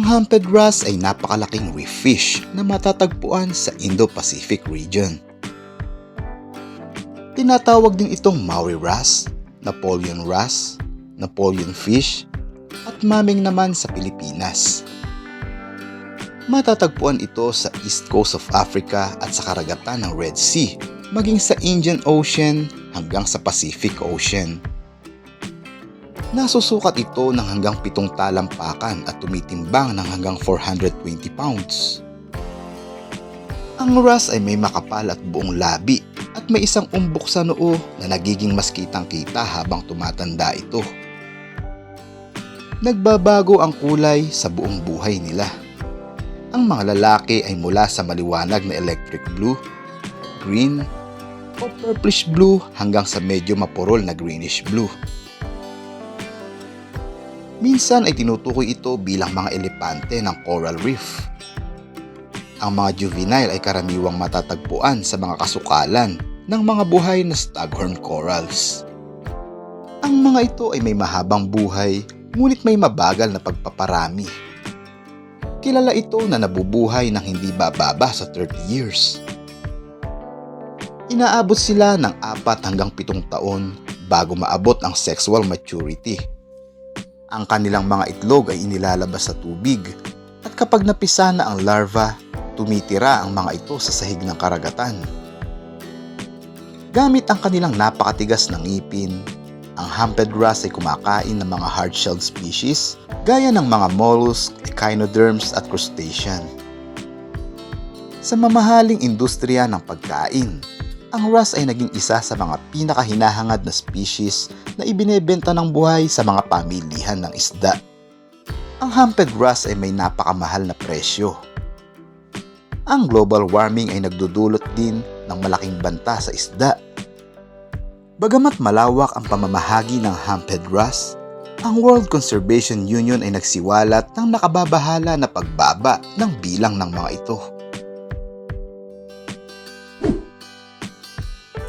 humped wrasse ay napakalaking reef fish na matatagpuan sa Indo-Pacific region. Tinatawag din itong Maui wrasse, Napoleon wrasse, Napoleon fish, at maming naman sa Pilipinas. Matatagpuan ito sa East Coast of Africa at sa karagatan ng Red Sea, maging sa Indian Ocean hanggang sa Pacific Ocean. Nasusukat ito ng hanggang 7 talampakan at tumitimbang ng hanggang 420 pounds. Ang wrasse ay may makapal at buong labi at may isang umbok sa noo na nagiging mas kitang-kita habang tumatanda ito. Nagbabago ang kulay sa buong buhay nila. Ang mga lalaki ay mula sa maliwanag na electric blue, green, o purplish blue hanggang sa medyo mapurol na greenish blue. Minsan ay tinutukoy ito bilang mga elepante ng coral reef. Ang mga juvenile ay karaniwang matatagpuan sa mga kasukalan ng mga buhay na staghorn corals. Ang mga ito ay may mahabang buhay ngunit may mabagal na pagpaparami. Kilala ito na nabubuhay ng hindi bababa sa 30 years. Inaabot sila ng 4 hanggang 7 taon bago maabot ang sexual maturity. Ang kanilang mga itlog ay inilalabas sa tubig at kapag napisa na ang larva, tumitira ang mga ito sa sahig ng karagatan. Gamit ang kanilang napakatigas na ngipin, ang humped wrasse ay kumakain ng mga hard-shelled species gaya ng mga mollusk, echinoderms at crustacean. Sa mamahaling industriya ng pagkain, ang wrasse ay naging isa sa mga pinakahinahangad na species na ibinebenta ng buhay sa mga pamilihan ng isda. Ang humped wrasse ay may napakamahal na presyo. Ang global warming ay nagdudulot din ng malaking banta sa isda. Bagamat malawak ang pamamahagi ng humped wrasse, ang World Conservation Union ay nagsiwalat ng nakababahala na pagbaba ng bilang ng mga ito.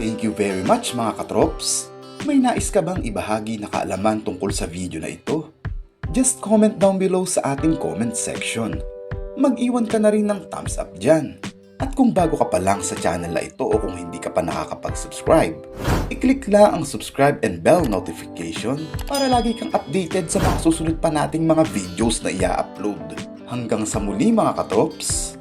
Thank you very much mga katrops! May nais ka bang ibahagi na kaalaman tungkol sa video na ito? Just comment down below sa ating comment section. Mag-iwan ka na rin ng thumbs up dyan. At kung bago ka pa lang sa channel na ito o kung hindi ka pa nakakapag-subscribe, i-click lang ang subscribe and bell notification para lagi kang updated sa mga susunod pa nating mga videos na i-upload. Hanggang sa muli mga katrops!